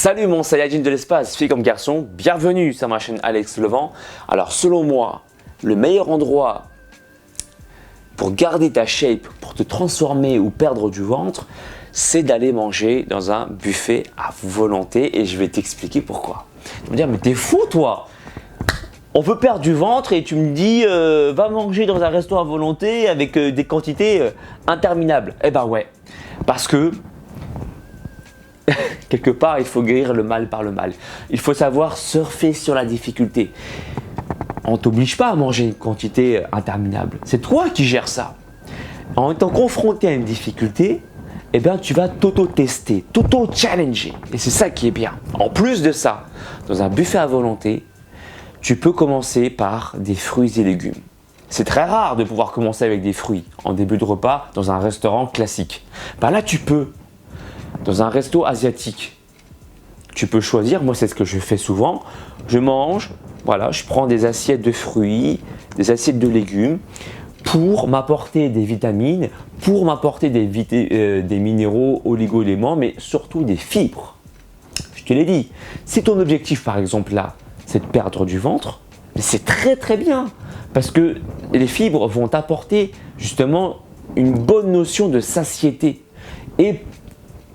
Salut mon Saiyajin de l'espace, filles comme garçons, bienvenue sur ma chaîne Alex Levent. Alors selon moi, le meilleur endroit pour garder ta shape, pour te transformer ou perdre du ventre, c'est d'aller manger dans un buffet à volonté et je vais t'expliquer pourquoi. Tu vas me dire, mais t'es fou toi! On veut perdre du ventre et tu me dis va manger dans un resto à volonté avec des quantités interminables. Eh ben ouais, parce que quelque part, il faut guérir le mal par le mal. Il faut savoir surfer sur la difficulté. On ne t'oblige pas à manger une quantité interminable. C'est toi qui gères ça. En étant confronté à une difficulté, eh bien, tu vas t'auto-tester, t'auto-challenger. Et c'est ça qui est bien. En plus de ça, dans un buffet à volonté, tu peux commencer par des fruits et légumes. C'est très rare de pouvoir commencer avec des fruits en début de repas dans un restaurant classique. Ben là, tu peux. Dans un resto asiatique, tu peux choisir, moi c'est ce que je fais souvent, je mange, voilà, je prends des assiettes de fruits, des assiettes de légumes pour m'apporter des vitamines, pour m'apporter des minéraux, oligo-éléments, mais surtout des fibres. Je te l'ai dit, si ton objectif par exemple là, c'est de perdre du ventre, c'est très bien parce que les fibres vont t'apporter justement une bonne notion de satiété et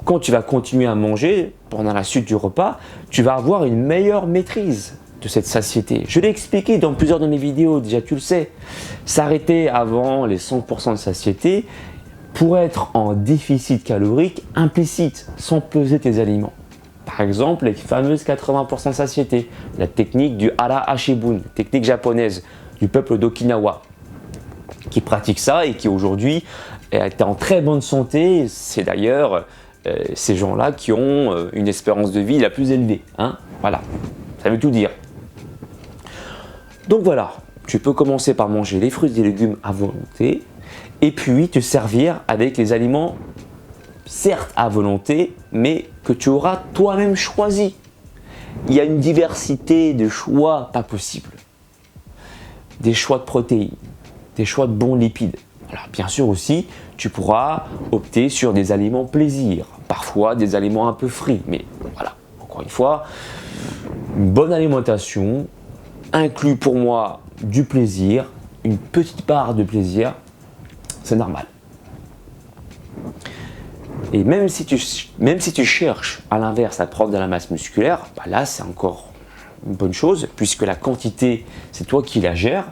quand tu vas continuer à manger pendant la suite du repas, tu vas avoir une meilleure maîtrise de cette satiété. Je l'ai expliqué dans plusieurs de mes vidéos, déjà tu le sais. S'arrêter avant les 100% de satiété pour être en déficit calorique implicite, sans peser tes aliments. Par exemple, les fameuses 80% de satiété, la technique du Hara Hashibun, technique japonaise du peuple d'Okinawa, qui pratique ça et qui aujourd'hui est en très bonne santé. C'est d'ailleurs ces gens-là qui ont une espérance de vie la plus élevée. Hein, voilà, ça veut tout dire. Donc voilà, tu peux commencer par manger les fruits et légumes à volonté et puis te servir avec les aliments certes à volonté, mais que tu auras toi-même choisi. Il y a une diversité de choix pas possible. Des choix de protéines, des choix de bons lipides. Alors bien sûr aussi, tu pourras opter sur des aliments plaisir, parfois des aliments un peu frits, mais voilà, encore une fois, une bonne alimentation inclut pour moi du plaisir, une petite part de plaisir, c'est normal. Et même si tu cherches à l'inverse à prendre de la masse musculaire, bah là c'est encore une bonne chose puisque la quantité, c'est toi qui la gères.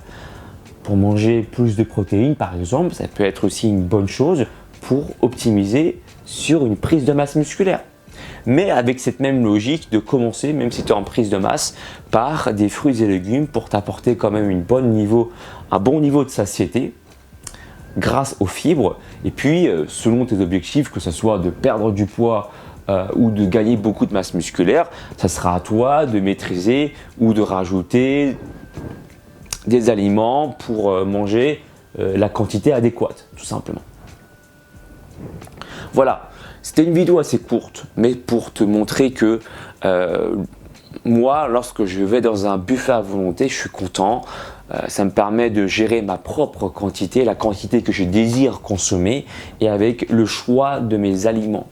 Pour manger plus de protéines par exemple, ça peut être aussi une bonne chose pour optimiser sur une prise de masse musculaire. Mais avec cette même logique de commencer, même si tu es en prise de masse, par des fruits et légumes pour t'apporter quand même un bon niveau de satiété grâce aux fibres. Et puis selon tes objectifs, que ce soit de perdre du poids ou de gagner beaucoup de masse musculaire, ça sera à toi de maîtriser ou de rajouter des aliments pour manger la quantité adéquate, tout simplement. Voilà, c'était une vidéo assez courte, mais pour te montrer que moi, lorsque je vais dans un buffet à volonté, je suis content. Ça me permet de gérer ma propre quantité, la quantité que je désire consommer et avec le choix de mes aliments.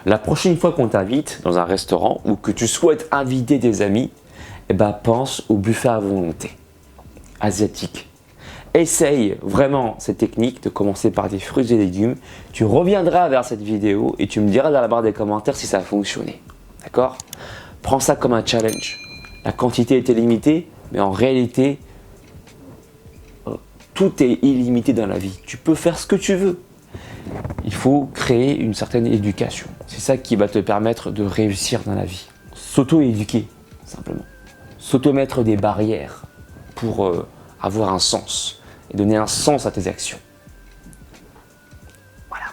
La prochaine fois qu'on t'invite dans un restaurant ou que tu souhaites inviter des amis, eh ben, pense au buffet à volonté asiatique. Essaye vraiment cette technique de commencer par des fruits et légumes. Tu reviendras vers cette vidéo et tu me diras dans la barre des commentaires si ça a fonctionné. D'accord? Prends ça comme un challenge. La quantité était limitée, mais en réalité, tout est illimité dans la vie. Tu peux faire ce que tu veux. Il faut créer une certaine éducation. C'est ça qui va te permettre de réussir dans la vie. S'auto-éduquer, simplement. S'auto-mettre des barrières pour avoir un sens et donner un sens à tes actions. Voilà.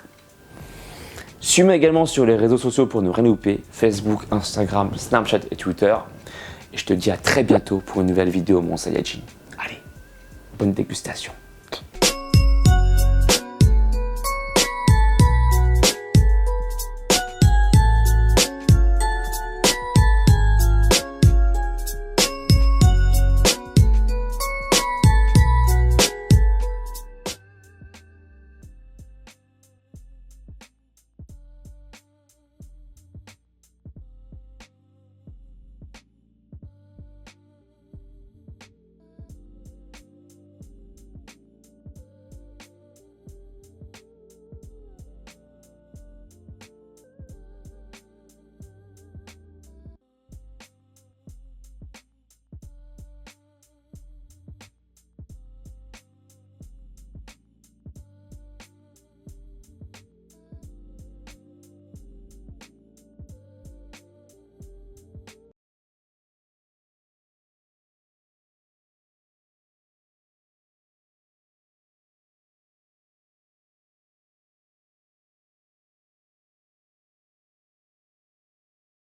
Suis-moi également sur les réseaux sociaux pour ne rien louper, Facebook, Instagram, Snapchat et Twitter. Et je te dis à très bientôt pour une nouvelle vidéo mon Saiyajin. Allez, bonne dégustation.